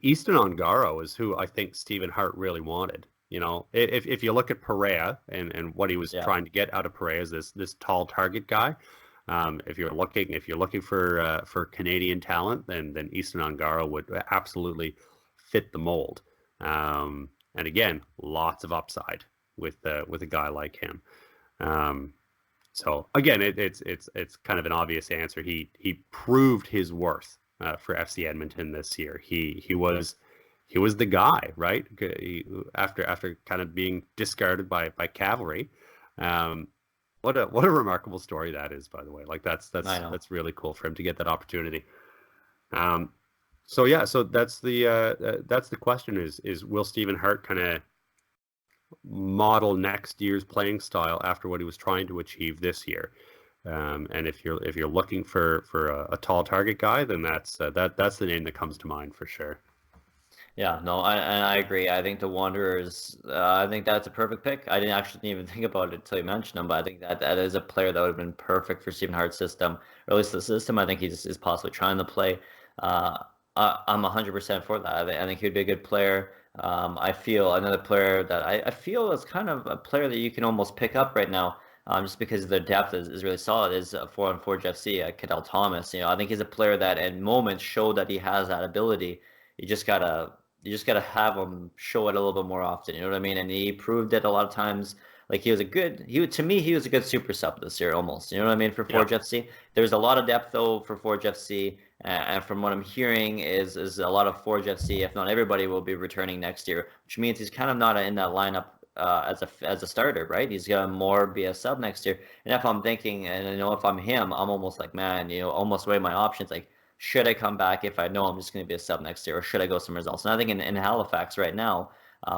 Easton Ongaro is who I think Stephen Hart really wanted. If you look at Perea and what he was trying to get out of Perea, is this tall target guy. If you're looking for Canadian talent, then Easton Ongaro would absolutely fit the mold. And again, lots of upside with a guy like him. So again, it's kind of an obvious answer. He proved his worth for FC Edmonton this year. He was the guy, right? After kind of being discarded by Cavalry. What a remarkable story that is, by the way. Like that's really cool for him to get that opportunity. So that's the question is will Stephen Hart kind of model next year's playing style after what he was trying to achieve this year? And if you're looking for a tall target guy, then that's the name that comes to mind for sure. Yeah, no, I agree. I think the Wanderers, I think that's a perfect pick. I didn't even think about it until you mentioned him, but I think that is a player that would have been perfect for Stephen Hart's system, or at least the system I think he's possibly trying to play. I'm 100% for that. I think he'd be a good player. I feel another player that I feel is kind of a player that you can almost pick up right now, just because their depth is really solid, is 4-on-4 FC, Cadell Thomas. I think he's a player that in moments showed that he has that ability. You just gotta have him show it a little bit more often. You know what I mean? And he proved it a lot of times. Like he was a good super sub this year almost. You know what I mean for Forge FC. There's a lot of depth though for Forge FC, and from what I'm hearing is a lot of Forge FC, if not everybody, will be returning next year, which means he's kind of not in that lineup as a starter, right? He's gonna more be a sub next year. And if I'm thinking, and I know if I'm him, I'm almost like, man, almost weigh my options. Like, should I come back if I know I'm just going to be a sub next year, or should I go somewhere else? And I think in Halifax right now,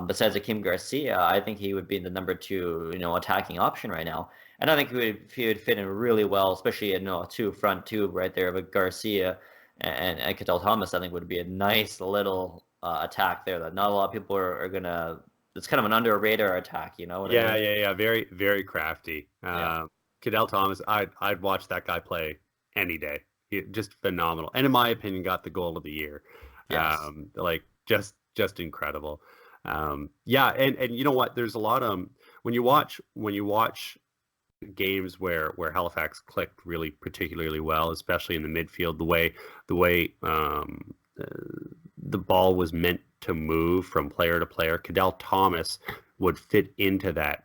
besides Akeem Garcia, I think he would be the number 2, attacking option right now. And I think he would fit in really well, especially in a front two right there of Garcia and Cadell Thomas. I think would be a nice little attack there that not a lot of people are gonna. It's kind of an under radar attack, I mean? Yeah. Very, very crafty. Cadell Thomas, I'd watch that guy play any day. Just phenomenal, and in my opinion, got the goal of the year. Yes. Just incredible. And you know what? There's a lot of when you watch games where Halifax clicked really particularly well, especially in the midfield, the way the ball was meant to move from player to player. Cadell Thomas would fit into that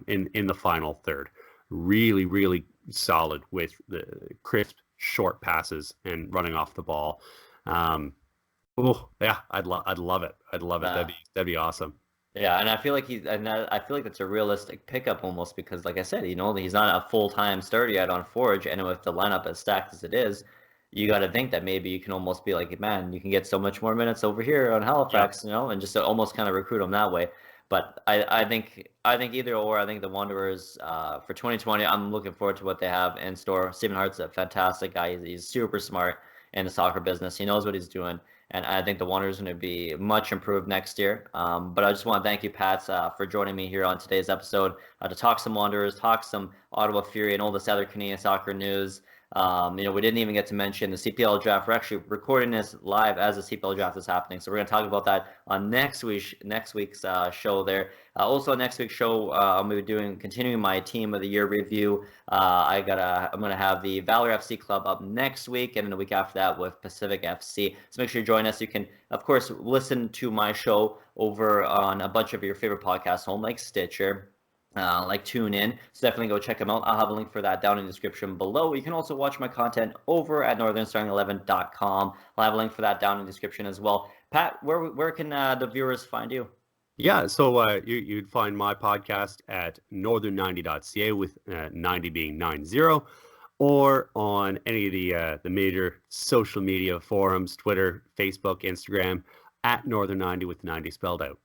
in the final third. Really, really solid with the crisp short passes and running off the ball. Yeah, I'd love it. I'd love it. That'd be awesome. Yeah, and I feel like I feel like that's a realistic pickup almost because, like I said, he's not a full-time starter yet on Forge, and with the lineup as stacked as it is, you got to think that maybe you can almost be like, man, you can get so much more minutes over here on Halifax, and just almost kind of recruit him that way. But I think either or. I think the Wanderers for 2020, I'm looking forward to what they have in store. Stephen Hart's a fantastic guy. He's super smart in the soccer business. He knows what he's doing. And I think the Wanderers are going to be much improved next year. But I just want to thank you, Pat, for joining me here on today's episode to talk some Wanderers, talk some Ottawa Fury, and all this other Canadian soccer news. We didn't even get to mention the CPL draft. We're actually recording this live as the CPL draft is happening, so we're going to talk about that on next week's show there. Also, next week's show, I'm going to be continuing my Team of the Year review. I'm going to have the Valor FC Club up next week, and then the week after that with Pacific FC. So make sure you join us. You can, of course, listen to my show over on a bunch of your favorite podcast home, like Stitcher, like TuneIn. So definitely go check them out. I'll have a link for that down in the description below. You can also watch my content over at northernstarting11.com. I'll have a link for that down in the description as well. Pat, where can the viewers find you? Yeah, so you'd find my podcast at northern90.ca with 90 being 90, or on any of the major social media forums, Twitter, Facebook, Instagram, at northern90 with 90 spelled out.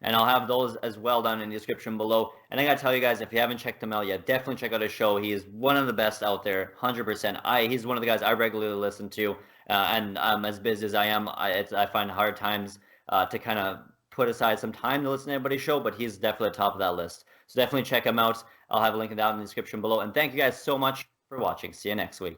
And I'll have those as well down in the description below. And I got to tell you guys, if you haven't checked him out yet, definitely check out his show. He is one of the best out there, 100%. He's one of the guys I regularly listen to. And as busy as I am, I find hard times to kind of put aside some time to listen to everybody's show, but he's definitely at the top of that list. So definitely check him out. I'll have a link down in the description below. And thank you guys so much for watching. See you next week.